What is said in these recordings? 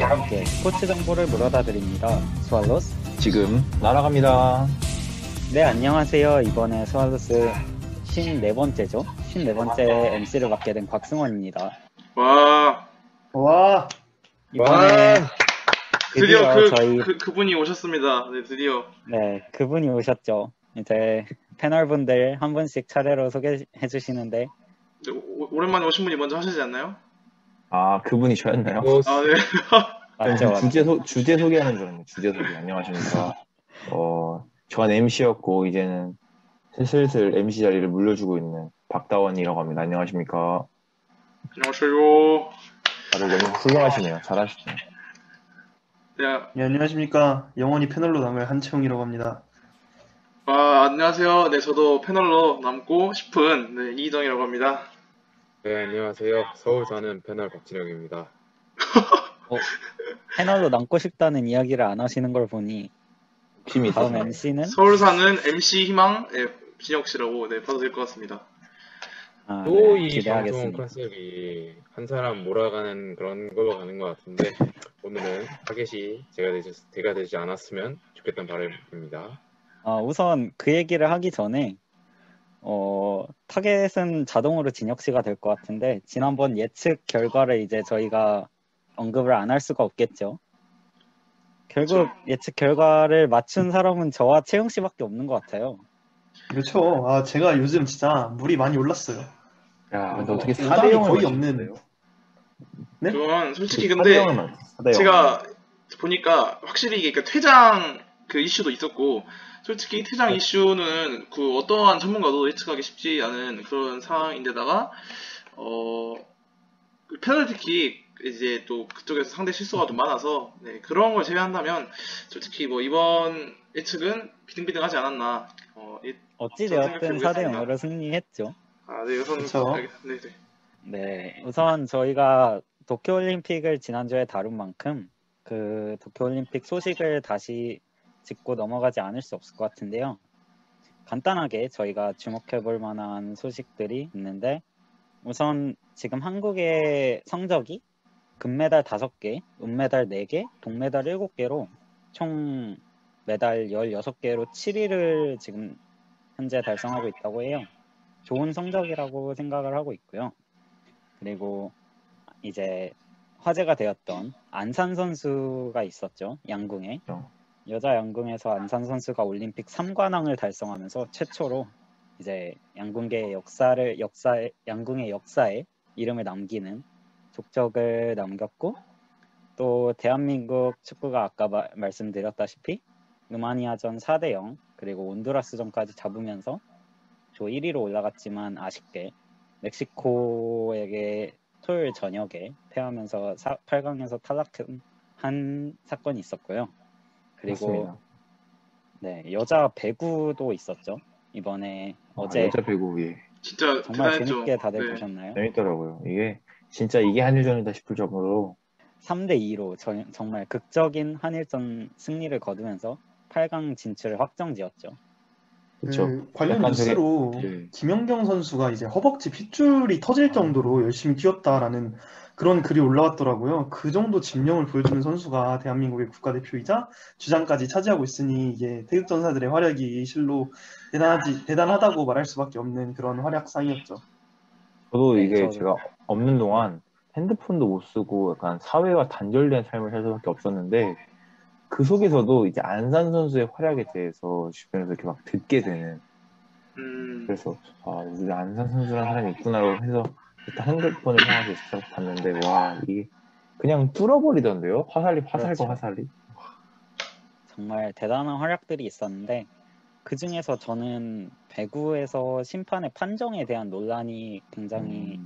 여러분께 스포츠 정보를 물어다 드립니다. 스왈로스. 지금 날아갑니다. 네, 안녕하세요. 이번에 스왈로스 54번째죠? 54번째 MC를 맡게 된 곽승원입니다. 와, 이번에 드디어 저희 그분이 오셨습니다. 네, 드디어. 네, 그분이 오셨죠. 이제 패널분들 한 분씩 차례로 소개해 주시는데 네, 오랜만에 오신 분이 먼저 하시지 않나요? 아, 그분이 저였나요? 아, 네. 맞죠? 주제 소개하는 줄 알았네. 주제 소개. 안녕하십니까. 전 MC였고, 이제는 슬슬 MC 자리를 물려주고 있는 박다원이라고 합니다. 안녕하십니까. 안녕하세요. 다들 너무 훌륭하시네요. 잘하시네요. 네, 네, 안녕하십니까. 영원히 패널로 남을 한채용이라고 합니다. 안녕하세요. 네, 저도 패널로 남고 싶은 네, 이희정이라고 합니다. 네, 안녕하세요. 서울 사는 패널 박진영입니다. 패널로 남고 싶다는 이야기를 안 하시는 걸 보니 욕심이 다음 있으시네요. MC는 서울 사는 MC 희망 진혁 씨라고 네, 봐도 될 것 같습니다. 또 이 방송 기대하겠습니다. 컨셉이 한 사람 몰아가는 그런 걸로 가는 것 같은데 오늘은 타겟이 제가 되지 않았으면 좋겠다는 바람입니다. 우선 그 얘기를 하기 전에 타겟은 자동으로 진혁 씨가 될 것 같은데 지난번 예측 결과를 이제 저희가 언급을 안 할 수가 없겠죠. 결국 예측 결과를 맞춘 사람은 저와 채용 씨밖에 없는 것 같아요. 그렇죠. 제가 요즘 진짜 물이 많이 올랐어요. 야, 근데 어떻게 오답이 4대0을 거의 없는. 네? 그건 솔직히 근데 4대0. 제가 보니까 확실히 이게 그러니까 퇴장 그 이슈도 있었고 솔직히 퇴장 이슈는 그 어떠한 전문가도 예측하기 쉽지 않은 그런 상황인데다가 그 페널티킥 이제 또 그쪽에서 상대 실수가 좀 많아서 네, 그런 걸 제외한다면 솔직히 뭐 이번 예측은 비등비등하지 않았나. 어찌되었든 4대 0으로 승리했죠. 네, 우선 그쵸. 네, 네. 네, 우선 저희가 도쿄올림픽을 지난주에 다룬 만큼 그 도쿄올림픽 소식을 다시 짚고 넘어가지 않을 수 없을 것 같은데요. 간단하게 저희가 주목해 볼 만한 소식들이 있는데 우선 지금 한국의 성적이 금메달 5개, 은메달 4개, 동메달 7개로 총 메달 16개로 7위를 지금 현재 달성하고 있다고 해요. 좋은 성적이라고 생각을 하고 있고요. 그리고 이제 화제가 되었던 안산 선수가 있었죠. 양궁에. 여자 양궁에서 안산 선수가 올림픽 3관왕을 달성하면서 최초로 이제 양궁의 양궁의 역사에 이름을 남기는 족적을 남겼고 또 대한민국 축구가 아까 말씀드렸다시피 루마니아전 4대0 그리고 온두라스전까지 잡으면서 조 1위로 올라갔지만 아쉽게 멕시코에게 토요일 저녁에 패하면서 8강에서 탈락한 사건이 있었고요. 그리고 맞습니다. 네, 여자 배구도 있었죠. 이번에 어제 여자 배구에 진짜 정말 대단했죠. 재밌게 다들 네. 보셨나요? 재밌더라고요. 이게 진짜 이게 한일전이다 싶을 정도로 3대2로 정말 극적인 한일전 승리를 거두면서 8강 진출을 확정지었죠. 그쵸. 관련 약간 뉴스로 되게- 김연경 선수가 이제 허벅지 핏줄이 터질 정도로 열심히 뛰었다라는 그런 글이 올라왔더라고요. 그 정도 집념을 보여주는 선수가 대한민국의 국가대표이자 주장까지 차지하고 있으니 이게 태극전사들의 활약이 실로 대단하다고 말할 수밖에 없는 그런 활약상이었죠. 저도 네, 이게 제가 없는 동안 핸드폰도 못 쓰고 약간 사회와 단절된 삶을 살 수밖에 없었는데 그 속에서도 이제 안산 선수의 활약에 대해서 주변에서 이렇게 막 듣게 되는 그래서 우리 안산 선수라는 사람이 있구나라고 해서 일단 핸드폰을 향해서 딱 봤는데 와 이게 그냥 뚫어버리던데요? 화살과 그렇죠. 화살이 정말 대단한 활약들이 있었는데 그 중에서 저는 배구에서 심판의 판정에 대한 논란이 굉장히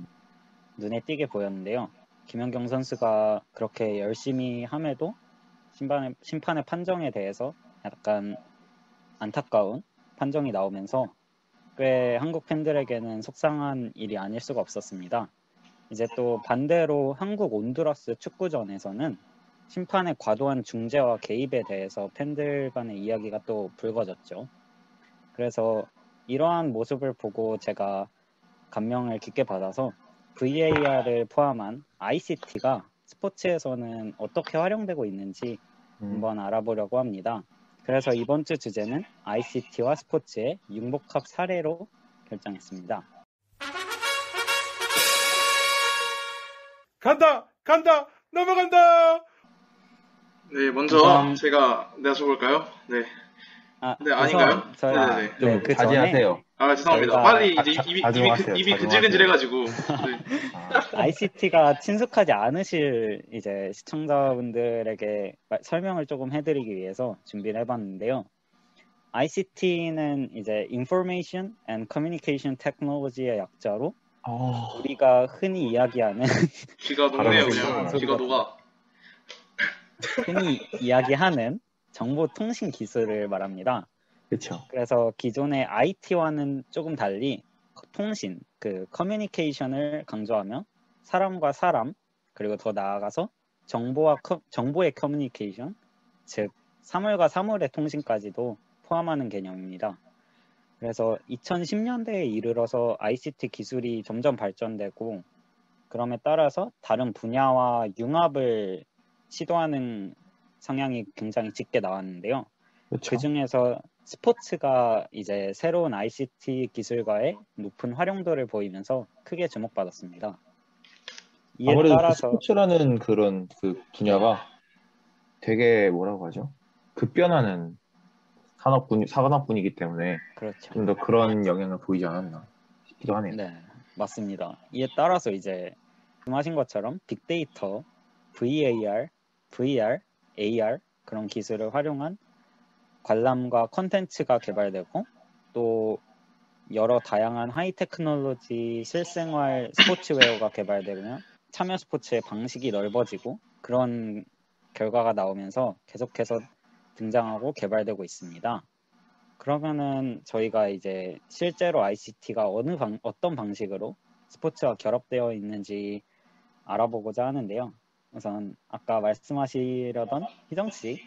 눈에 띄게 보였는데요. 김연경 선수가 그렇게 열심히 함에도 심판의 판정에 대해서 약간 안타까운 판정이 나오면서 꽤 한국 팬들에게는 속상한 일이 아닐 수가 없었습니다. 이제 또 반대로 한국 온두라스 축구전에서는 심판의 과도한 중재와 개입에 대해서 팬들 간의 이야기가 또 불거졌죠. 그래서 이러한 모습을 보고 제가 감명을 깊게 받아서 VAR을 포함한 ICT가 스포츠에서는 어떻게 활용되고 있는지 한번 알아보려고 합니다. 그래서 이번 주 주제는 ICT와 스포츠의 융복합 사례로 결정했습니다. 간다! 넘어간다! 네, 먼저 우선- 제가 적을까요? 네. 네, 우선 아닌가요? 저희가 네네네. 좀 그 전에 자제하세요. 죄송합니다. 저희가- 빨리 이제 자중하세요. 입이 자중하세요. 근질근질해가지고. 네. ICT가 친숙하지 않으실 이제 시청자분들에게 설명을 조금 해드리기 위해서 준비를 해봤는데요. ICT는 이제 Information and Communication Technology의 약자로 우리가 흔히 이야기하는 귀가 녹네요, 바로 그냥. 소리 귀가 같은 녹아. 흔히 이야기하는 정보통신 기술을 말합니다. 그렇죠. 그래서 기존의 IT와는 조금 달리 통신, 그 커뮤니케이션을 강조하며 사람과 사람, 그리고 더 나아가서 정보의 커뮤니케이션, 즉 사물과 사물의 통신까지도 포함하는 개념입니다. 그래서 2010년대에 이르러서 ICT 기술이 점점 발전되고 그럼에 따라서 다른 분야와 융합을 시도하는 성향이 굉장히 짙게 나왔는데요. 그렇죠. 그 중에서 스포츠가 이제 새로운 ICT 기술과의 높은 활용도를 보이면서 크게 주목받았습니다. 이에 아무래도 그 따라서 스포츠라는 그런 그 분야가 되게 뭐라고 하죠? 급변하는 산업군이기 때문에 그렇죠. 좀 더 그런 영향을 보이지 않았나 싶기도 하네요. 네, 맞습니다. 이에 따라서 이제 말씀하신 것처럼 빅데이터, VAR, VR, AR 그런 기술을 활용한 관람과 콘텐츠가 개발되고 또 여러 다양한 하이 테크놀로지 실생활 스포츠웨어가 개발되며 참여 스포츠의 방식이 넓어지고 그런 결과가 나오면서 계속해서 등장하고 개발되고 있습니다. 그러면은 저희가 이제 실제로 ICT가 어떤 방식으로 스포츠와 결합되어 있는지 알아보고자 하는데요. 우선 아까 말씀하시려던 희정 씨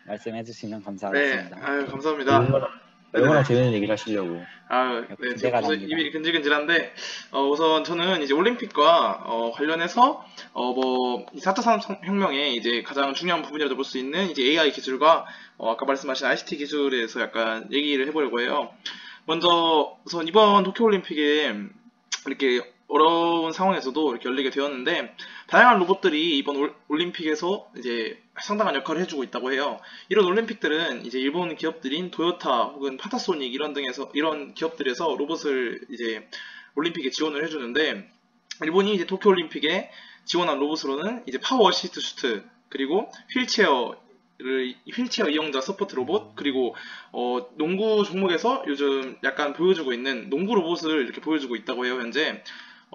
말씀해 주시면 네, 감사하겠습니다. 감사합니다. 얼마나 재밌는 얘기를 하시려고. 네, 지금 기대가 벌써 됩니다. 입이 근질근질한데, 우선 저는 이제 올림픽과 관련해서 뭐 4차 산업혁명의 이제 가장 중요한 부분이라고 볼 수 있는 이제 AI 기술과 아까 말씀하신 ICT 기술에 대해서 약간 얘기를 해보려고 해요. 먼저 우선 이번 도쿄올림픽에 이렇게 어려운 상황에서도 이렇게 열리게 되었는데 다양한 로봇들이 이번 올림픽에서 이제 상당한 역할을 해주고 있다고 해요. 이런 올림픽들은 이제 일본 기업들인 도요타 혹은 파타소닉 이런 기업들에서 로봇을 이제 올림픽에 지원을 해주는데 일본이 이제 도쿄올림픽에 지원한 로봇으로는 이제 파워 어시스트 슈트 그리고 휠체어 이용자 서포트 로봇 그리고 농구 종목에서 요즘 약간 보여주고 있는 농구 로봇을 이렇게 보여주고 있다고 해요. 현재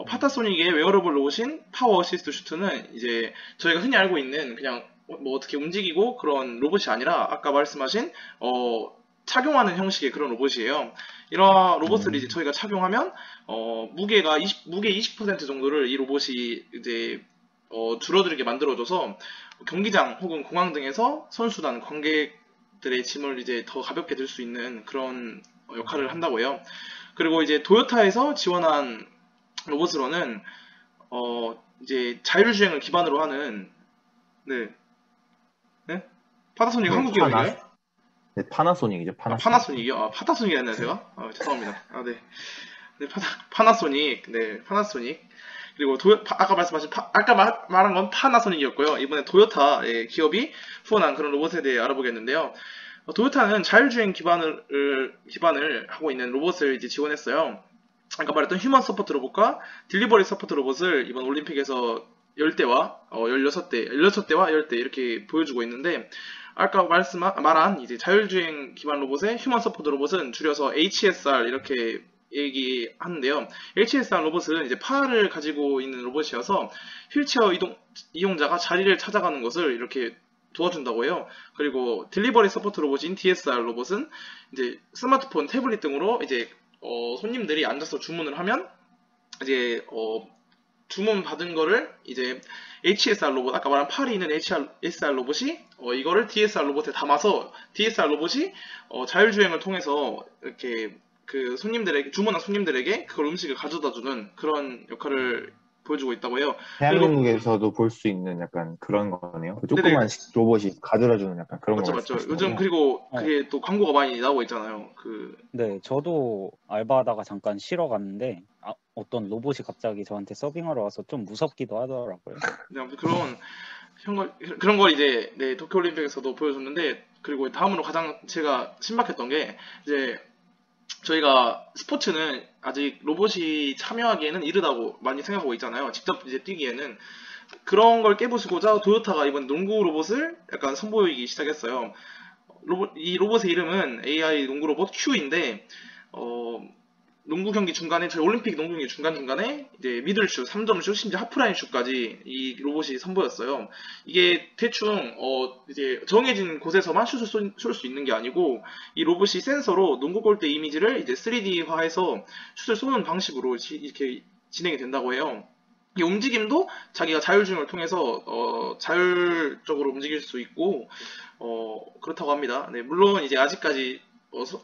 파타소닉의 웨어러블 로봇인 파워 어시스트 슈트는 이제 저희가 흔히 알고 있는 그냥 뭐 어떻게 움직이고 그런 로봇이 아니라 아까 말씀하신 착용하는 형식의 그런 로봇이에요. 이런 로봇을 이제 저희가 착용하면 무게 20% 정도를 이 로봇이 이제 줄어들게 만들어줘서 경기장 혹은 공항 등에서 선수단 관객들의 짐을 이제 더 가볍게 들 수 있는 그런 역할을 한다고 해요. 그리고 이제 도요타에서 지원한 로봇으로는 이제 자율주행을 기반으로 하는 네 파나소닉 한국 기업인가요? 네, 파나소닉이죠. 파나소닉이요? 파타소닉이었나요 제가? 죄송합니다. 네, 파나소닉. 네, 파나소닉. 그리고 아까 말한 건 파나소닉이었고요. 이번에 도요타 기업이 후원한 그런 로봇에 대해 알아보겠는데요. 도요타는 자율주행 기반을 하고 있는 로봇을 이제 지원했어요. 아까 말했던 휴먼 서포트 로봇과 딜리버리 서포트 로봇을 이번 올림픽에서 10대와 16대와 10대 이렇게 보여주고 있는데 아까 말한 이제 자율주행 기반 로봇의 휴먼 서포트 로봇은 줄여서 HSR 이렇게 얘기하는데요. HSR 로봇은 이제 팔을 가지고 있는 로봇이어서 휠체어 이용자가 자리를 찾아가는 것을 이렇게 도와준다고 해요. 그리고 딜리버리 서포트 로봇인 DSR 로봇은 이제 스마트폰, 태블릿 등으로 이제 손님들이 앉아서 주문을 하면 이제 주문 받은 거를 이제 HSR 로봇 아까 말한 팔이 있는 HSR 로봇이 이거를 DSR 로봇에 담아서 DSR 로봇이 자율주행을 통해서 이렇게 그 주문한 손님들에게 그걸 음식을 가져다 주는 그런 역할을 보여주고 있다고 해요. 대한민국에서도 볼 수 있는 약간 그런 거네요. 그 네네. 조그만 로봇이 가들어주는 약간 그런 거 맞죠, 맞죠. 말씀하시는 요즘 거죠? 그리고 그게 또 광고가 많이 나오고 있잖아요. 네, 저도 알바하다가 잠깐 쉬러 갔는데 어떤 로봇이 갑자기 저한테 서빙하러 와서 좀 무섭기도 하더라고요. 네, 아무튼 그런 걸 이제 네, 도쿄올림픽에서도 보여줬는데, 그리고 다음으로 가장 제가 신박했던 게 이제 저희가 스포츠는 아직 로봇이 참여하기에는 이르다고 많이 생각하고 있잖아요. 직접 이제 뛰기에는. 그런 걸 깨부수고자 도요타가 이번 농구 로봇을 약간 선보이기 시작했어요. 이 로봇의 이름은 AI 농구 로봇 Q인데, 농구 경기 중간에, 저희 올림픽 농구 경기 중간중간에 이제 미들슛, 3점슛, 심지어 하프라인 슛까지 이 로봇이 선보였어요. 이게 대충, 이제 정해진 곳에서만 슛을 쏠 수 있는 게 아니고, 이 로봇이 센서로 농구 골대 이미지를 이제 3D화해서 슛을 쏘는 방식으로 이렇게 진행이 된다고 해요. 이 움직임도 자기가 자율주행을 통해서 자율적으로 움직일 수 있고 그렇다고 합니다. 네, 물론 이제 아직까지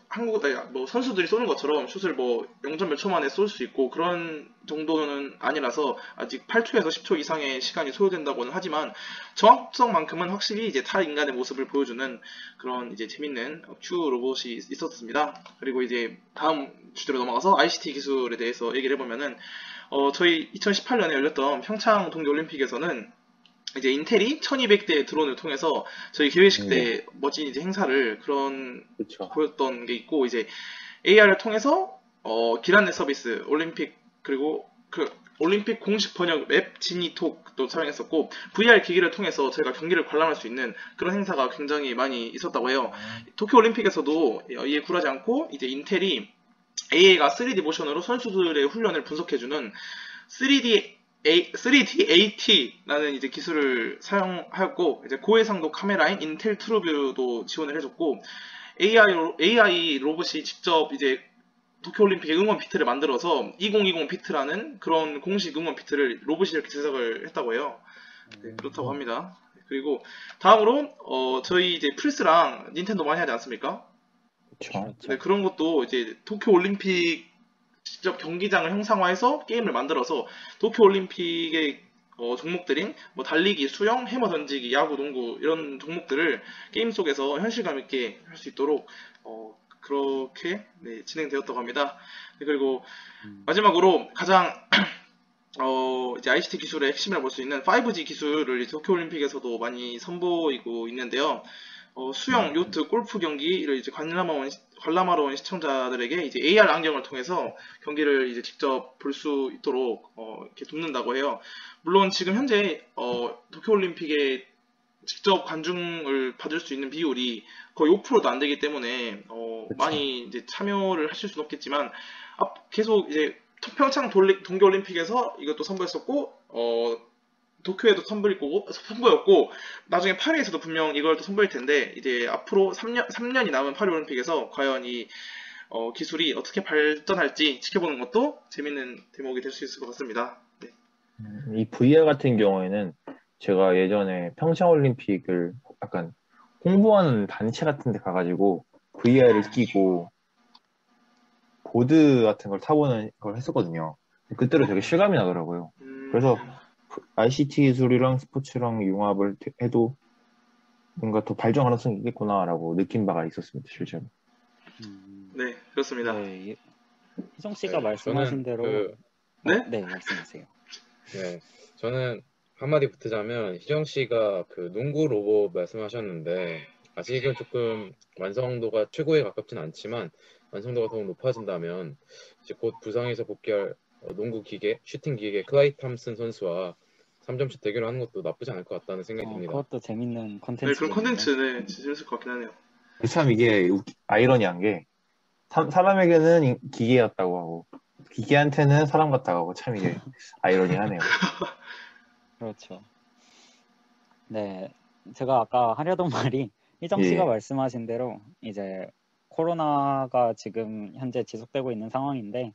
한국 선수들이 쏘는 것처럼 슛을 뭐 0점 몇 초 만에 쏠 수 있고 그런 정도는 아니라서 아직 8초에서 10초 이상의 시간이 소요된다고는 하지만 정확성만큼은 확실히 이제 탈인간의 모습을 보여주는 그런 이제 재밌는 Q 로봇이 있었습니다. 그리고 이제 다음 주제로 넘어가서 ICT 기술에 대해서 얘기를 해보면은 저희 2018년에 열렸던 평창 동계올림픽에서는 이제 인텔이 1200대 드론을 통해서 저희 개회식 때 멋진 이제 행사를 그쵸. 보였던 게 있고, 이제 AR을 통해서 기란넷 서비스 올림픽, 그리고 그 올림픽 공식 번역 맵 지니톡도 촬영했었고, VR 기기를 통해서 저희가 경기를 관람할 수 있는 그런 행사가 굉장히 많이 있었다고 해요. 도쿄 올림픽에서도 이에 굴하지 않고 이제 인텔이 AA가 3D 모션으로 선수들의 훈련을 분석해주는 3D AT라는 이제 기술을 사용하였고, 이제 고해상도 카메라인 인텔 트루뷰도 지원을 해줬고, AI 로봇이 직접 이제 도쿄올림픽의 응원 피트를 만들어서 2020 피트라는 그런 공식 응원 피트를 로봇이 이렇게 제작을 했다고 해요. 네, 그렇다고 합니다. 그리고 다음으로 저희 이제 플스랑 닌텐도 많이 하지 않습니까? 그렇죠. 네, 그런 것도 이제 도쿄올림픽 직접 경기장을 형상화해서 게임을 만들어서 도쿄올림픽의 종목들인 뭐 달리기, 수영, 해머 던지기, 야구, 농구 이런 종목들을 게임 속에서 현실감 있게 할 수 있도록 그렇게 네, 진행되었다고 합니다. 네, 그리고 마지막으로 가장 이제 ICT 기술의 핵심이라고 볼 수 있는 5G 기술을 이제 도쿄올림픽에서도 많이 선보이고 있는데요. 수영, 요트, 골프 경기를 이제 관람하러 온 시청자들에게 이제 AR 안경을 통해서 경기를 이제 직접 볼 수 있도록 이렇게 돕는다고 해요. 물론 지금 현재 도쿄올림픽에 직접 관중을 받을 수 있는 비율이 거의 5%도 안 되기 때문에 많이 이제 참여를 하실 수는 없겠지만 계속 이제 평창 동계올림픽에서 이것도 선보였었고 도쿄에도 선보였고 나중에 파리에서도 분명 이걸 또 선보일 텐데, 이제 앞으로 3년이 남은 파리올림픽에서 과연 이 기술이 어떻게 발전할지 지켜보는 것도 재밌는 대목이 될 수 있을 것 같습니다. 네. 이 VR 같은 경우에는 제가 예전에 평창올림픽을 약간 홍보하는 단체 같은 데 가가지고 VR을 끼고 보드 같은 걸 타보는 걸 했었거든요. 그때로 되게 실감이 나더라고요. 그래서 ICT 기술이랑 스포츠랑 융합을 해도 뭔가 더 발전 가능성이 있겠구나라고 느낀 바가 있었습니다, 실제로. 네, 그렇습니다. 네, 희정 씨가 네, 말씀하신 저는 대로 네? 네, 말씀하세요. 네, 저는 한마디 붙이자면 희정 씨가 그 농구 로봇 말씀하셨는데 아직은 조금 완성도가 최고에 가깝진 않지만 완성도가 더 높아진다면 이제 곧 부상에서 복귀할 농구 기계, 슈팅 기계 클라이 탐슨 선수와 3점슛 대결을 하는 것도 나쁘지 않을 것 같다는 생각이 듭니다. 그것도 재밌는 네, 컨텐츠겠네요. 그런 컨텐츠는 재밌을 것 같긴 하네요. 참 이게 아이러니한 게 사람에게는 기계였다고 하고 기계한테는 사람 같다고 하고 참 이게 아이러니하네요. 그렇죠. 네, 제가 아까 하려던 말이 희정 씨가 예. 말씀하신 대로 이제 코로나가 지금 현재 지속되고 있는 상황인데,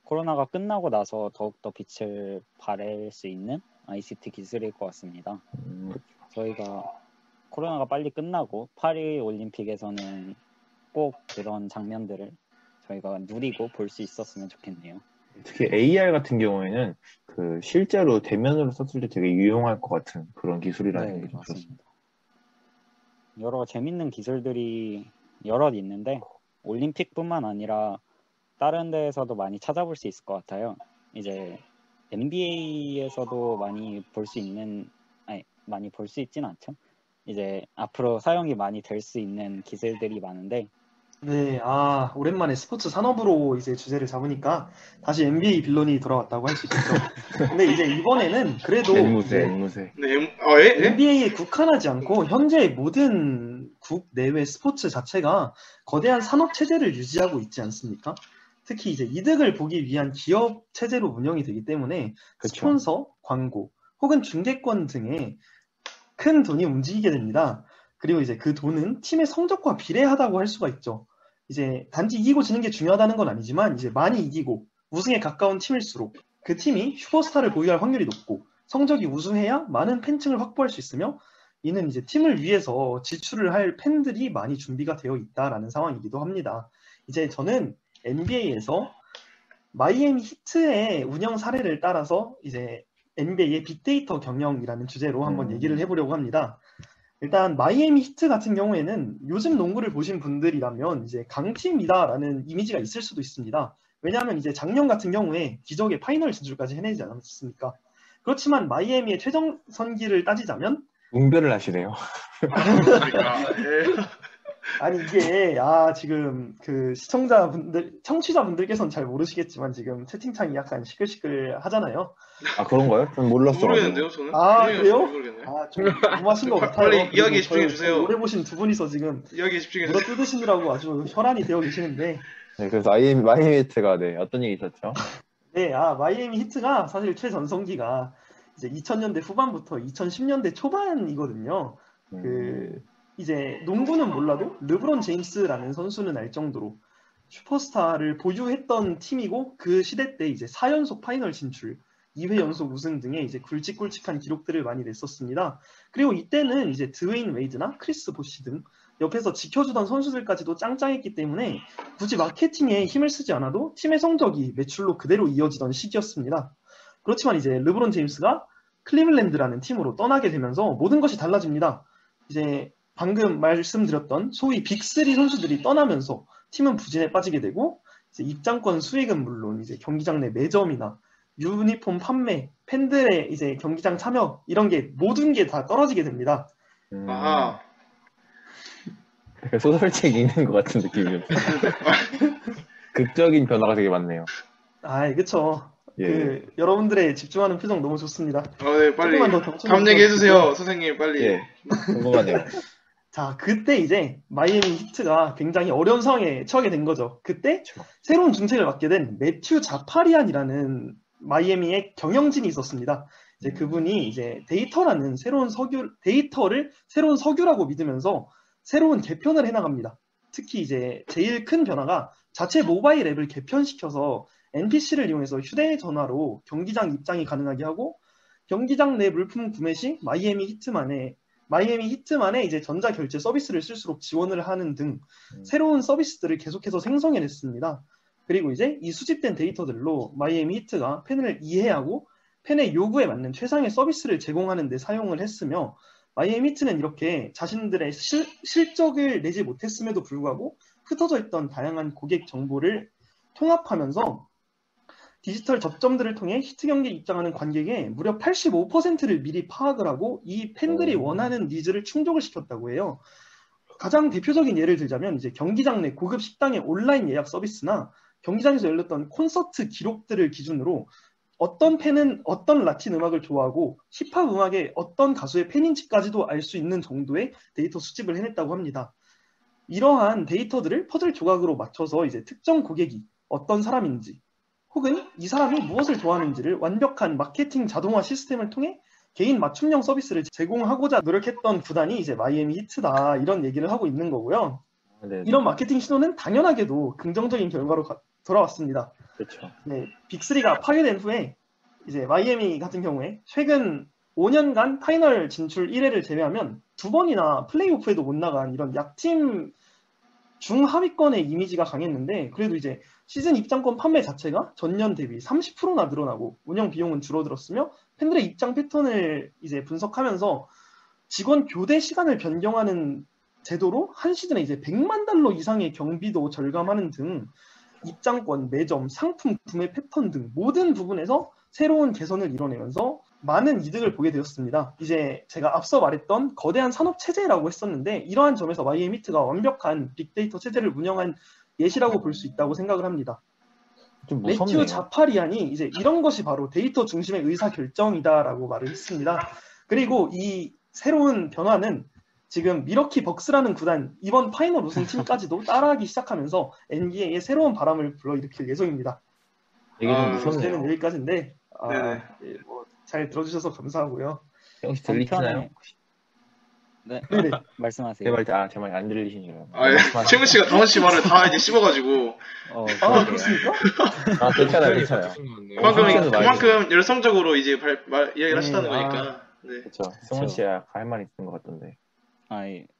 코로나가 끝나고 나서 더욱더 빛을 발할 수 있는 ICT 기술일 것 같습니다. 저희가 코로나가 빨리 끝나고 파리 올림픽에서는 꼭 그런 장면들을 저희가 누리고 볼 수 있었으면 좋겠네요. 특히 AR 같은 경우에는 그 그 실제로 대면으로 썼을 때 되게 유용할 것 같은 그런 기술이라는 네, 생각이 좀 들었어요. 맞습니다. 여러 재밌는 기술들이 여럿 있는데 올림픽뿐만 아니라 다른 데에서도 많이 찾아볼 수 있을 것 같아요. 이제 NBA에서도 많이 볼 수 있는, 아니, 많이 볼 수 있진 않죠. 이제 앞으로 사용이 많이 될 수 있는 기술들이 많은데, 네, 오랜만에 스포츠 산업으로 이제 주제를 잡으니까 다시 NBA 빌런이 돌아왔다고 할 수 있겠죠. 근데 이제 이번에는 그래도 앵무새, 이제 앵무새. 네, 예? NBA에 국한하지 않고 현재 모든 국 내외 스포츠 자체가 거대한 산업 체제를 유지하고 있지 않습니까? 특히 이제 이득을 보기 위한 기업 체제로 운영이 되기 때문에 그쵸. 스폰서, 광고, 혹은 중계권 등의 큰 돈이 움직이게 됩니다. 그리고 이제 그 돈은 팀의 성적과 비례하다고 할 수가 있죠. 이제 단지 이기고 지는 게 중요하다는 건 아니지만 이제 많이 이기고 우승에 가까운 팀일수록 그 팀이 슈퍼스타를 보유할 확률이 높고 성적이 우수해야 많은 팬층을 확보할 수 있으며 이는 이제 팀을 위해서 지출을 할 팬들이 많이 준비가 되어 있다라는 상황이기도 합니다. 이제 저는 NBA에서 마이애미 히트의 운영 사례를 따라서 이제 NBA의 빅데이터 경영이라는 주제로 한번 얘기를 해보려고 합니다. 일단 마이애미 히트 같은 경우에는 요즘 농구를 보신 분들이라면 이제 강팀이다라는 이미지가 있을 수도 있습니다. 왜냐하면 이제 작년 같은 경우에 기적의 파이널 진출까지 해내지 않았습니까? 그렇지만 마이애미의 최종 선기를 따지자면 웅변을 하시네요. 그러니까 예. 아니 이게 지금 그 청취자분들께서는 잘 모르시겠지만 지금 채팅창이 약간 시끌시끌 하잖아요. 아, 그런가요? 전 몰랐어요. 모르겠는데요, 저는. 그래요? 모르겠네요. 좀 너무하신 것 같아요. 빨리 그리고 이야기에 집중해 주세요. 오래 보신 두 분이서 지금 이야기에 집중해 물어 주세요. 뜯으시느라고 아주 혈안이 되어 계시는데 네, 그래서 마이애미 히트가 네, 어떤 얘기 있었죠? 네, 마이애미 히트가 사실 최전성기가 이제 2000년대 후반부터 2010년대 초반이거든요. 이제 농구는 몰라도 르브론 제임스라는 선수는 알 정도로 슈퍼스타를 보유했던 팀이고 그 시대 때 이제 4연속 파이널 진출, 2회 연속 우승 등의 이제 굵직굵직한 기록들을 많이 냈었습니다. 그리고 이때는 이제 드웨인 웨이드나 크리스 보시 등 옆에서 지켜주던 선수들까지도 짱짱했기 때문에 굳이 마케팅에 힘을 쓰지 않아도 팀의 성적이 매출로 그대로 이어지던 시기였습니다. 그렇지만 이제 르브론 제임스가 클리블랜드라는 팀으로 떠나게 되면서 모든 것이 달라집니다. 이제 방금 말씀드렸던 소위 빅3 선수들이 떠나면서 팀은 부진에 빠지게 되고 이제 입장권 수익은 물론 이제 경기장 내 매점이나 유니폼 판매, 팬들의 이제 경기장 참여 이런 게 모든 게 다 떨어지게 됩니다. 아하. 약간 소설책 읽는 것 같은 느낌이었어요. 극적인 변화가 되게 많네요. 그쵸. 예. 여러분들의 집중하는 표정 너무 좋습니다. 네, 빨리 조금만 더 다음 얘기 해주세요, 선생님, 빨리. 예, 궁금하네요. 자, 그때 이제 마이애미 히트가 굉장히 어려운 상황에 처하게 된 거죠. 그때 새로운 중책을 맡게 된 매튜 자파리안이라는 마이애미의 경영진이 있었습니다. 이제 그분이 이제 데이터를 새로운 석유라고 믿으면서 새로운 개편을 해나갑니다. 특히 이제 제일 큰 변화가 자체 모바일 앱을 개편시켜서 NPC를 이용해서 휴대전화로 경기장 입장이 가능하게 하고 경기장 내 물품 구매 시 마이애미 히트만의 이제 전자결제 서비스를 쓸수록 지원을 하는 등 새로운 서비스들을 계속해서 생성해냈습니다. 그리고 이제 이 수집된 데이터들로 마이애미 히트가 팬을 이해하고 팬의 요구에 맞는 최상의 서비스를 제공하는 데 사용을 했으며 마이애미 히트는 이렇게 자신들의 실적을 내지 못했음에도 불구하고 흩어져 있던 다양한 고객 정보를 통합하면서 디지털 접점들을 통해 히트 경기에 입장하는 관객의 무려 85%를 미리 파악을 하고 이 팬들이 원하는 니즈를 충족을 시켰다고 해요. 가장 대표적인 예를 들자면 이제 경기장 내 고급 식당의 온라인 예약 서비스나 경기장에서 열렸던 콘서트 기록들을 기준으로 어떤 팬은 어떤 라틴 음악을 좋아하고 힙합 음악의 어떤 가수의 팬인지까지도 알 수 있는 정도의 데이터 수집을 해냈다고 합니다. 이러한 데이터들을 퍼즐 조각으로 맞춰서 이제 특정 고객이 어떤 사람인지 혹은 이 사람이 무엇을 좋아하는지를 완벽한 마케팅 자동화 시스템을 통해 개인 맞춤형 서비스를 제공하고자 노력했던 구단이 이제 마이애미 히트다 이런 얘기를 하고 있는 거고요. 이런 마케팅 시도는 당연하게도 긍정적인 결과로 돌아왔습니다. 그렇죠. 네, 빅3가 파괴된 후에 이제 마이애미 같은 경우에 최근 5년간 파이널 진출 1회를 제외하면 2번이나 플레이오프에도 못 나간 이런 약팀 중하위권의 이미지가 강했는데 그래도 이제 시즌 입장권 판매 자체가 전년 대비 30%나 늘어나고 운영 비용은 줄어들었으며 팬들의 입장 패턴을 이제 분석하면서 직원 교대 시간을 변경하는 제도로 한 시즌에 이제 100만 달러 이상의 경비도 절감하는 등 입장권, 매점, 상품 구매 패턴 등 모든 부분에서 새로운 개선을 이뤄내면서 많은 이득을 보게 되었습니다. 이제 제가 앞서 말했던 거대한 산업 체제라고 했었는데 이러한 점에서 마이애미 히트가 완벽한 빅데이터 체제를 운영한 예시라고 볼 수 있다고 생각을 합니다. 좀 매튜 무섭네요. 자파리안이 이제 이런 것이 바로 데이터 중심의 의사 결정이다라고 말을 했습니다. 그리고 이 새로운 변화는 지금 미러키 벅스라는 구단 이번 파이널 우승팀까지도 따라하기 시작하면서 NBA에 새로운 바람을 불러일으킬 예정입니다. 이게 좀 아, 무섭네요. 저는 여기까지인데 네네. 잘 들어주셔서 감사하고요. 혹시 들리시나요? 네, 네네. 말씀하세요. 제 말 안 들리시나요? 아, 예. 최근 씨가 다원 씨 말을 다 이제 씹어가지고 그러게요. 그렇습니까? 괜찮아요. 그만큼 열성적으로 이제 이야기를 하시다는 아. 거니까. 네. 그렇죠. 승원 씨가 할 말이 있는 것 같던데.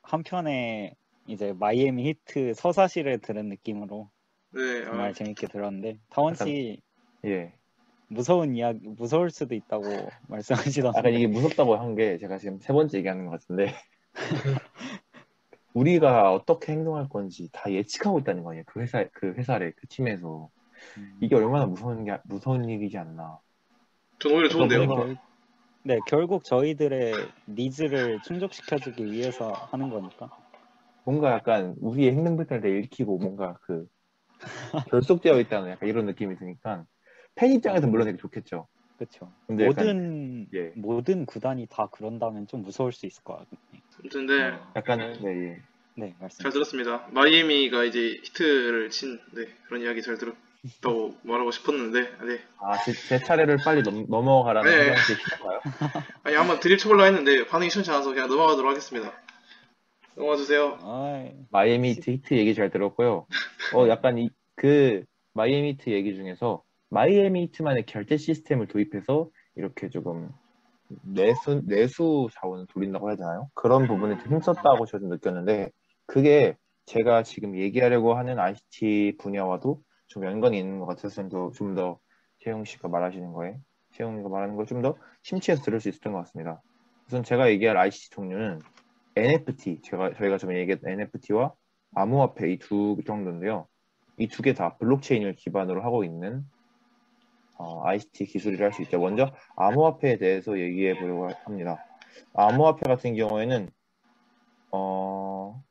한편에 이제 마이애미 히트 서사시를 들은 느낌으로 네. 정말 재밌게 들었는데 타원 씨 예. 무서울 수도 있다고 말씀하시던데. 아까 이게 무섭다고 한 게 제가 지금 3번째 얘기하는 것 같은데 우리가 어떻게 행동할 건지 다 예측하고 있다는 거예요. 그 회사를 그 팀에서 이게 얼마나 무서운 일이지 않나. 전 오히려 좋은데요. 결국 저희들의 니즈를 충족시켜주기 위해서 하는 거니까. 뭔가 약간 우리의 행동 패턴을 읽히고 뭔가 그 결속되어 있다는 약간 이런 느낌이 드니까 팬 입장에서 물론 되게 좋겠죠. 그렇죠. 근데 모든 구단이 다 그런다면 좀 무서울 수 있을 것 같아요. 아무튼 네. 약간은 네, 말씀. 잘 들었습니다. 마이애미가 이제 히트를 친 그런 이야기 잘 들었다고 말하고 싶었는데 네. 제 차례를 빨리 넘어가라는 네. 뜻인가요? 아니 한번 드립 쳐보려 했는데 반응이 시원치 않아서 그냥 넘어가도록 하겠습니다. 넘어가 주세요. 마이애미 히트 얘기 잘 들었고요. 약간 그 마이애미 히트 얘기 중에서 마이애미 히트만의 결제 시스템을 도입해서 이렇게 조금 내수 자원을 돌린다고 해야 되나요? 그런 부분에 좀 힘썼다고 저도 느꼈는데 그게 제가 지금 얘기하려고 하는 ICT 분야와도 좀 연관이 있는 것 같아서 좀 더 채용이가 말하는 걸 좀 더 심취해서 들을 수 있었던 것 같습니다. 우선 제가 얘기할 ICT 종류는 NFT, 저희가 전에 얘기했던 NFT와 암호화폐 이 두 정도인데요. 이 두 개 다 블록체인을 기반으로 하고 있는 ICT 기술이라 할 수 있죠. 먼저 암호화폐에 대해서 얘기해 보려고 합니다. 암호화폐 같은 경우에는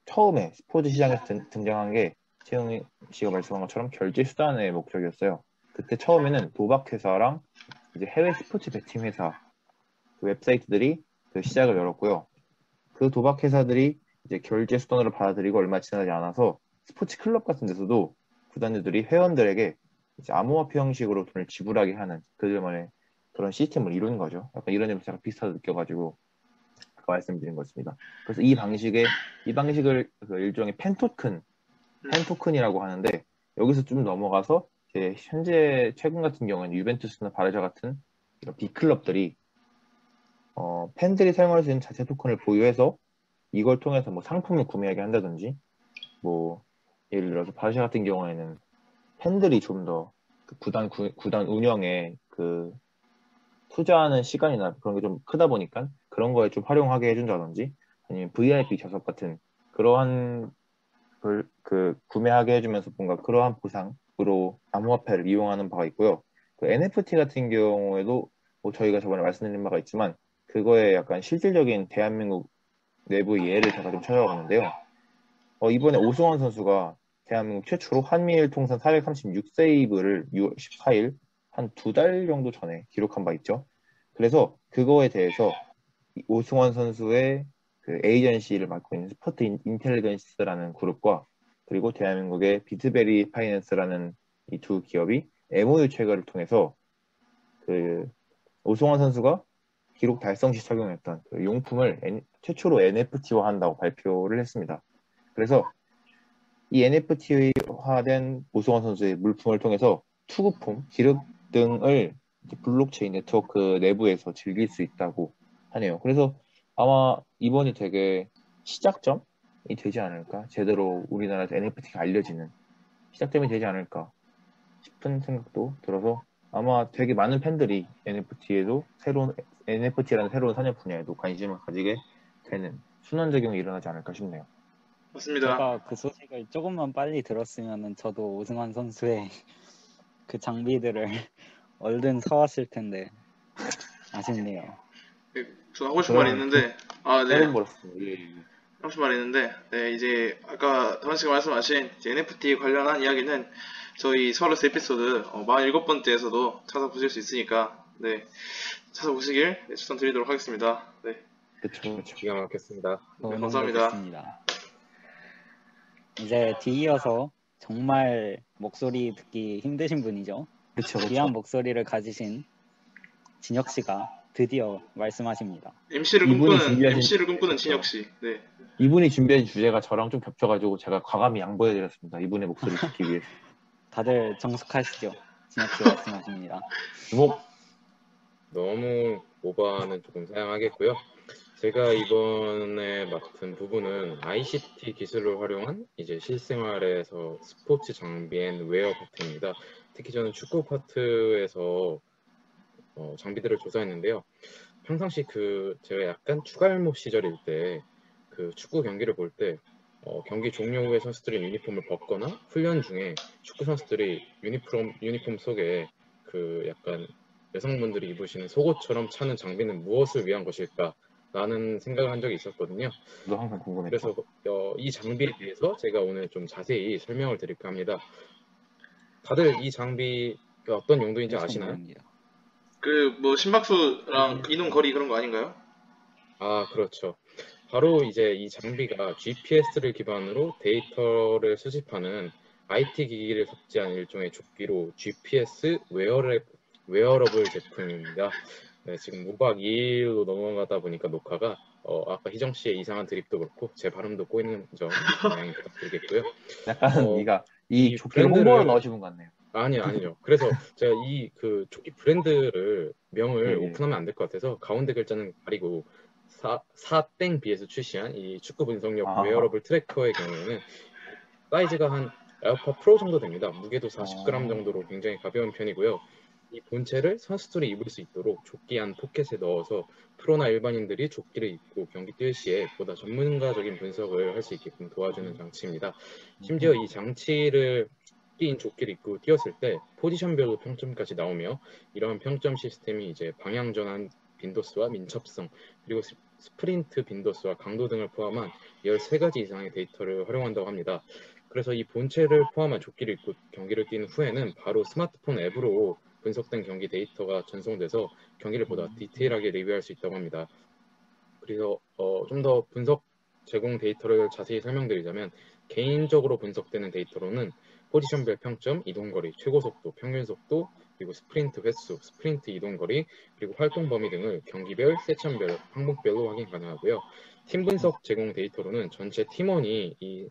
처음에 스포츠 시장에서 등장한 게 채용 씨가 말씀한 것처럼 결제 수단의 목적이었어요. 그때 처음에는 도박 회사랑 이제 해외 스포츠 베팅 회사 그 웹사이트들이 그 시작을 열었고요. 그 도박 회사들이 이제 결제 수단으로 받아들이고 얼마 지나지 않아서 스포츠 클럽 같은 데서도 구단주들이 회원들에게 이제 암호화폐 형식으로 돈을 지불하게 하는 그들만의 그런 시스템을 이룬 거죠. 약간 이런 점에서 제가 비슷하다 느껴가지고 아까 말씀드린 것입니다. 그래서 이 방식을 그 일종의 펜토큰이라고 하는데 여기서 좀 넘어가서 이제 현재 최근 같은 경우에는 유벤투스나 바르샤 같은 이런 빅클럽들이 팬들이 사용할 수 있는 자체 토큰을 보유해서 이걸 통해서 뭐 상품을 구매하게 한다든지 예를 들어서 바르샤 같은 경우에는 팬들이 좀 더 그 구단 운영에 그 투자하는 시간이나 그런 게 좀 크다 보니까 그런 거에 좀 활용하게 해준다든지 아니면 VIP 좌석 같은 그러한 걸 구매하게 해주면서 뭔가 그러한 보상으로 암호화폐를 이용하는 바가 있고요. 그 NFT 같은 경우에도 저희가 저번에 말씀드린 바가 있지만 그거에 약간 실질적인 대한민국 내부의 예를 제가 좀 찾아봤는데요. 이번에 오승환 선수가 대한민국 최초로 한미일 통산 436세이브를 6월 14일 한 2달 정도 전에 기록한 바 있죠. 그래서 그거에 대해서 오승환 선수의 그 에이전시를 맡고 있는 스포트 인텔리전스라는 그룹과 그리고 대한민국의 비트베리 파이낸스라는 이 두 기업이 MOU 체결을 통해서 그 오승환 선수가 기록 달성 시 착용했던 그 용품을 최초로 NFT화한다고 발표를 했습니다. 그래서 이 NFT화된 오승환 선수의 물품을 통해서 투구품, 기록 등을 블록체인 네트워크 내부에서 즐길 수 있다고 하네요. 그래서 아마 이번이 되게 시작점이 되지 않을까? 제대로 우리나라에서 NFT가 알려지는 시작점이 되지 않을까? 싶은 생각도 들어서 아마 되게 많은 팬들이 NFT라는 새로운 산업 분야에도 관심을 가지게 되는 순환작용이 일어나지 않을까 싶네요. 맞습니다. 제가 그 소식을 조금만 빨리 들었으면은 저도 오승환 선수의 그 장비들을 얼른 사왔을 텐데 아쉽네요. 저 하고 싶은 말이 있는데, 네. 때려 버렸습니다. 예. 하고 싶은 말이 있는데, 네, 이제 아까 다원 씨가 말씀하신 이제 NFT 관련한 이야기는 저희 스왈로스 에피소드 47번째에서도 찾아보실 수 있으니까, 네, 찾아보시길 추천드리도록 하겠습니다. 네, 그쵸. 기가 막혔습니다. 너무 감사합니다. 좋습니다. 이제 뒤이어서 정말 목소리 듣기 힘드신 분이죠. 그쵸. 귀한 목소리를 가지신 진혁 씨가 드디어 말씀하십니다. MC를 이분이 꿈꾸는 진혁 씨. 네. 이분이 준비한 주제가 저랑 좀 겹쳐가지고 제가 과감히 양보해드렸습니다. 이분의 목소리 듣기 위해서. 다들 정숙하시죠? 진혁 씨 말씀하십니다. 주목. 너무 오버는 조금 사양하겠고요. 제가 이번에 맡은 부분은 ICT 기술을 활용한 이제 실생활에서 스포츠 장비엔 웨어 파트입니다. 특히 저는 축구 파트에서 장비들을 조사했는데요. 평상시 제가 약간 추갈모 시절일 때 그 축구 경기를 볼 때 경기 종료 후에 선수들이 유니폼을 벗거나 훈련 중에 축구 선수들이 유니폼 속에 그 약간 여성분들이 입으시는 속옷처럼 차는 장비는 무엇을 위한 것일까? 라는 생각을 한 적이 있었거든요. 저도 항상 궁금했죠. 그래서 이 장비에 대해서 제가 오늘 좀 자세히 설명을 드릴까 합니다. 다들 이 장비가 어떤 용도인지 아시나요? 심박수랑 이동 거리 그런 거 아닌가요? 아, 그렇죠. 바로 이제 이 장비가 GPS를 기반으로 데이터를 수집하는 IT 기기를 탑재한 일종의 조끼로 GPS 웨어러블 제품입니다. 네, 지금 무박 2일로 넘어가다 보니까 녹화가 아까 희정 씨의 이상한 드립도 그렇고 제 발음도 꼬이는 점 양해 부탁드리겠고요. 약간 이 조끼를 홍보하러 나오신 분 같네요. 아니요. 그래서 제가 이 그 조끼 브랜드를 명을 네. 오픈하면 안 될 것 같아서 가운데 글자는 가리고 사땡 BS 출시한 이 축구 분석력 웨어러블 트래커의 경우에는 사이즈가 한 에어팟 프로 정도 됩니다. 무게도 40g 정도로 굉장히 가벼운 편이고요. 이 본체를 선수들이 입을 수 있도록 조끼 안 포켓에 넣어서 프로나 일반인들이 조끼를 입고 경기 뛸 시에 보다 전문가적인 분석을 할 수 있게끔 도와주는 장치입니다. 심지어 이 장치를 끼인 조끼를 입고 뛰었을 때 포지션별로 평점까지 나오며 이러한 평점 시스템이 이제 방향 전환 빈도수와 민첩성 그리고 스프린트 빈도수와 강도 등을 포함한 13가지 이상의 데이터를 활용한다고 합니다. 그래서 이 본체를 포함한 조끼를 입고 경기를 뛰는 후에는 바로 스마트폰 앱으로 분석된 경기 데이터가 전송돼서 경기를 보다 디테일하게 리뷰할 수 있다고 합니다. 그래서 좀 더 분석 제공 데이터를 자세히 설명드리자면 개인적으로 분석되는 데이터로는 포지션별 평점, 이동거리, 최고속도, 평균속도, 그리고 스프린트 횟수, 스프린트 이동거리, 그리고 활동 범위 등을 경기별, 세션별, 항목별로 확인 가능하고요. 팀 분석 제공 데이터로는 전체 팀원이 이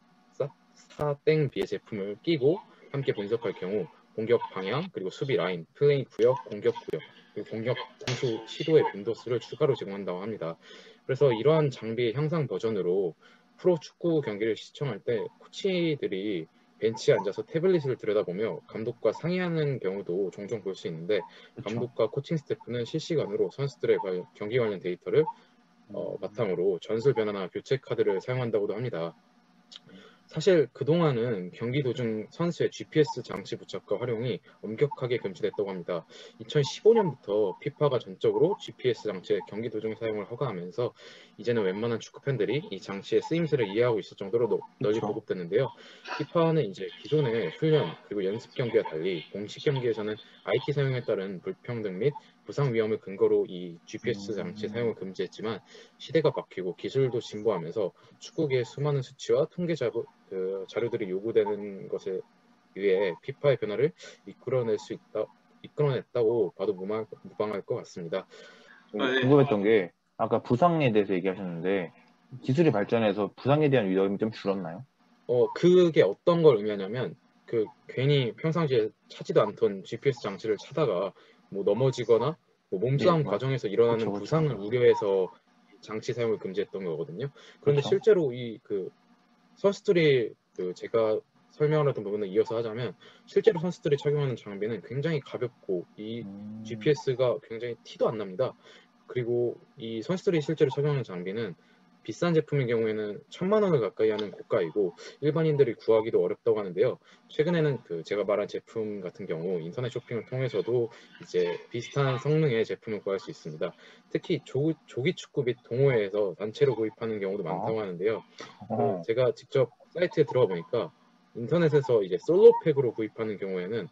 사땡 B의 제품을 끼고 함께 분석할 경우 공격 방향, 그리고 수비 라인, 플레이 구역, 공격 구역, 그리고 공격 공수 시도의 빈도수를 추가로 제공한다고 합니다. 그래서 이러한 장비의 향상 버전으로 프로 축구 경기를 시청할 때 코치들이 벤치에 앉아서 태블릿을 들여다보며 감독과 상의하는 경우도 종종 볼 수 있는데 감독과 코칭 스태프는 실시간으로 선수들의 경기 관련 데이터를 바탕으로 전술 변화나 교체 카드를 사용한다고도 합니다. 사실 그동안은 경기 도중 선수의 GPS 장치 부착과 활용이 엄격하게 금지됐다고 합니다. 2015년부터 피파가 전적으로 GPS 장치의 경기 도중 사용을 허가하면서 이제는 웬만한 축구 팬들이 이 장치의 쓰임새를 이해하고 있을 정도로 널리 보급됐는데요. 피파는 이제 기존의 훈련 그리고 연습 경기와 달리 공식 경기에서는 IT 사용에 따른 불평등 및 부상 위험을 근거로 이 GPS 장치 사용을 금지했지만 시대가 바뀌고 기술도 진보하면서 축구계의 수많은 수치와 통계 자료들이 요구되는 것에 의해 피파의 변화를 이끌어냈다고 봐도 무방할 것 같습니다. 궁금했던 게 아까 부상에 대해서 얘기하셨는데 기술이 발전해서 부상에 대한 위험이 좀 줄었나요? 그게 어떤 걸 의미하냐면 괜히 평상시에 차지도 않던 GPS 장치를 차다가 뭐 넘어지거나 뭐 몸싸움 과정에서 일어나는 부상을 우려해서 장치 사용을 금지했던 거거든요. 그런데 실제로 이 선수들이 제가 설명을 했던 부분을 이어서 하자면 실제로 선수들이 착용하는 장비는 굉장히 가볍고 이 GPS가 굉장히 티도 안 납니다. 그리고 이 선수들이 실제로 착용하는 장비는 비싼 제품의 경우에는 1,000만 원을 가까이 하는 고가이고 일반인들이 구하기도 어렵다고 하는데요. 최근에는 그 제가 말한 제품 같은 경우 인터넷 쇼핑을 통해서도 이제 비슷한 성능의 제품을 구할 수 있습니다. 특히 조기 축구 및 동호회에서 단체로 구입하는 경우도 많다고 하는데요. 제가 직접 사이트에 들어가 보니까 인터넷에서 이제 솔로팩으로 구입하는 경우에는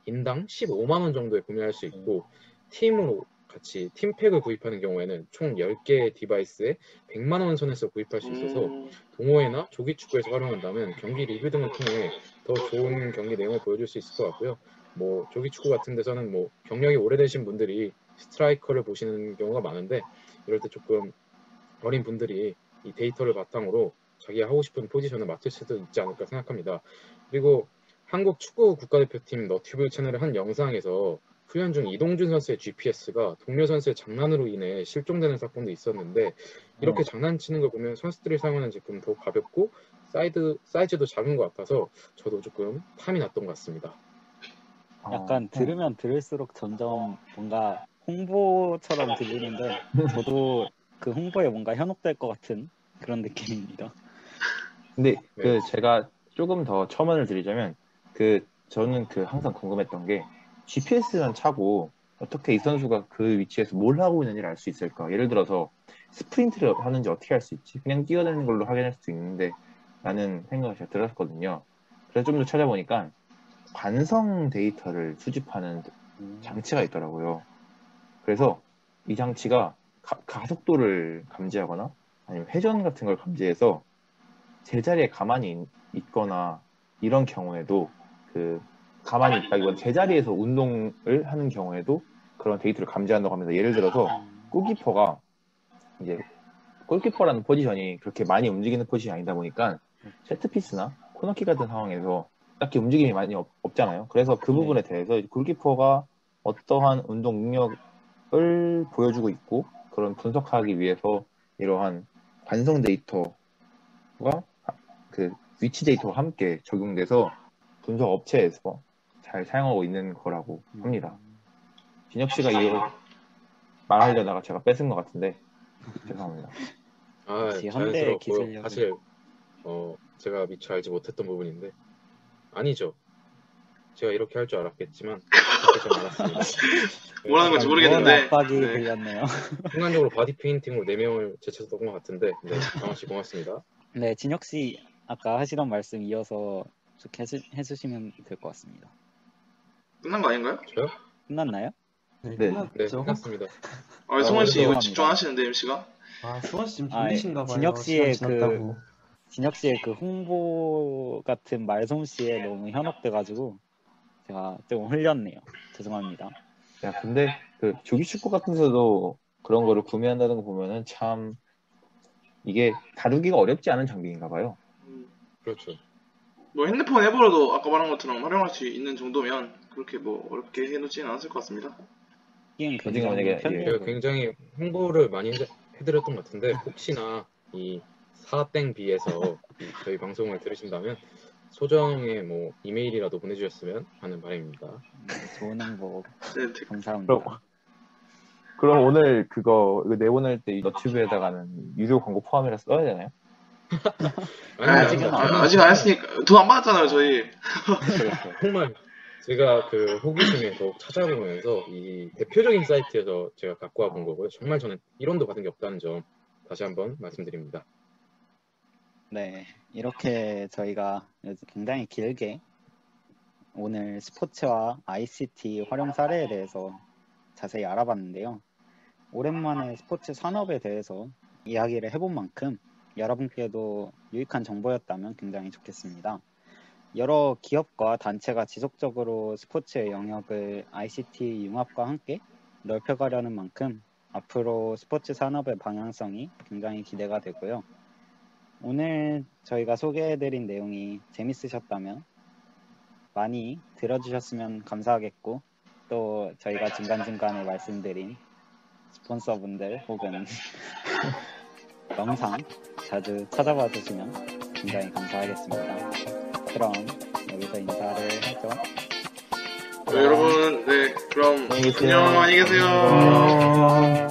인당 15만 원 정도에 구매할 수 있고 팀으로 같이 팀팩을 구입하는 경우에는 총 10개의 디바이스에 100만 원 선에서 구입할 수 있어서 동호회나 조기 축구에서 활용한다면 경기 리뷰 등을 통해 더 좋은 경기 내용을 보여줄 수 있을 것 같고요. 뭐 조기 축구 같은 데서는 뭐 경력이 오래되신 분들이 스트라이커를 보시는 경우가 많은데 이럴 때 조금 어린 분들이 이 데이터를 바탕으로 자기가 하고 싶은 포지션을 맡을 수도 있지 않을까 생각합니다. 그리고 한국 축구 국가대표팀 너튜브 채널의 한 영상에서 훈련 중 이동준 선수의 GPS가 동료 선수의 장난으로 인해 실종되는 사건도 있었는데 이렇게 장난치는 걸 보면 선수들이 사용하는 제품 더 가볍고 사이즈도 작은 것 같아서 저도 조금 탐이 났던 것 같습니다. 약간 들으면 들을수록 점점 뭔가 홍보처럼 들리는데 저도 그 홍보에 뭔가 현혹될 것 같은 그런 느낌입니다. 근데 네. 제가 조금 더 첨언을 드리자면 저는 항상 궁금했던 게 GPS만 차고 어떻게 이 선수가 그 위치에서 뭘 하고 있는지를 알 수 있을까? 예를 들어서 스프린트를 하는지 어떻게 알 수 있지? 그냥 뛰어다니는 걸로 확인할 수도 있는데 라는 생각이 제가 들었거든요. 그래서 좀 더 찾아보니까 관성 데이터를 수집하는 장치가 있더라고요. 그래서 이 장치가 가속도를 감지하거나 아니면 회전 같은 걸 감지해서 제자리에 가만히 있거나 이런 경우에도 가만히 있다기보다 제자리에서 운동을 하는 경우에도 그런 데이터를 감지한다고 합니다. 예를 들어서 골키퍼가 이제 골키퍼라는 포지션이 그렇게 많이 움직이는 포지션이 아니다 보니까 세트피스나 코너킥 같은 상황에서 딱히 움직임이 많이 없잖아요. 그래서 그 부분에 대해서 골키퍼가 어떠한 운동 능력을 보여주고 있고 그런 분석하기 위해서 이러한 관성 데이터가 위치 데이터와 함께 적용돼서 분석 업체에서 잘 사용하고 있는 거라고 합니다. 진혁 씨가 이거 말하려다가 제가 뺏은 것 같은데 죄송합니다. 역시 현대 자연스럽고 기술력은 사실 제가 미처 알지 못했던 부분인데 아니죠. 제가 이렇게 할 줄 알았겠지만 그렇게 잘 알았습니다. 뭐라는 건지 무언의 모르겠는데 압박이 네. 들렸네요. 순간적으로 바디 페인팅으로 4명을 제쳤던 것 같은데 네, 강원 씨 고맙습니다. 네, 진혁 씨 아까 하시던 말씀 이어서 쭉 해주시면 될 것 같습니다. 끝난 거 아닌가요? 저요? 끝났나요? 네, 네. 네, 끝났죠. 끝났습니다. 성원 씨 이거 죄송합니다. 집중하시는데 MC가? 수원 씨 지금 아, 졸리신가 봐요. 진혁 씨의 시간 지났다고. 진혁 씨의 그 홍보 같은 말솜씨에 너무 현혹돼가지고 제가 조금 흘렸네요. 죄송합니다. 야, 근데 조기 축구 같은 데서도 그런 거를 구매한다는 거 보면은 참 이게 다루기가 어렵지 않은 장비인가 봐요. 그렇죠. 뭐 핸드폰 앱으로도 아까 말한 것처럼 활용할 수 있는 정도면 그렇게 뭐 어렵게 해놓지는 않았을 것 같습니다. 게임 어디가 굉장히 만약에 편리해 제가 보여요. 굉장히 홍보를 많이 해드렸던 것 같은데 혹시나 이 사땡비에서 저희 방송을 들으신다면 소정의 뭐 이메일이라도 보내주셨으면 하는 바람입니다. 좋은 행복 네, 감사합니다. 그럼 오늘 그거 내보낼 때 이 너튜브에다가는 유료 광고 포함이라 써야 되나요? 아직은 아직 안 했으니까 돈 안 받았잖아요 저희. 그렇죠. 정말 제가 그 호기심에 더욱 찾아보면서 이 대표적인 사이트에서 제가 갖고 와본 거고요. 정말 저는 1원도 받은 게 없다는 점 다시 한번 말씀드립니다. 네, 이렇게 저희가 굉장히 길게 오늘 스포츠와 ICT 활용 사례에 대해서 자세히 알아봤는데요. 오랜만에 스포츠 산업에 대해서 이야기를 해본 만큼 여러분께도 유익한 정보였다면 굉장히 좋겠습니다. 여러 기업과 단체가 지속적으로 스포츠의 영역을 ICT 융합과 함께 넓혀가려는 만큼 앞으로 스포츠 산업의 방향성이 굉장히 기대가 되고요. 오늘 저희가 소개해드린 내용이 재밌으셨다면 많이 들어주셨으면 감사하겠고 또 저희가 중간중간에 말씀드린 스폰서분들 혹은 영상 자주 찾아봐 주시면 굉장히 감사하겠습니다. 그럼 여기서 인사를 하죠. 여러분, 네, 그럼 안녕히 계세요. 안녕, 안녕히 계세요. 어...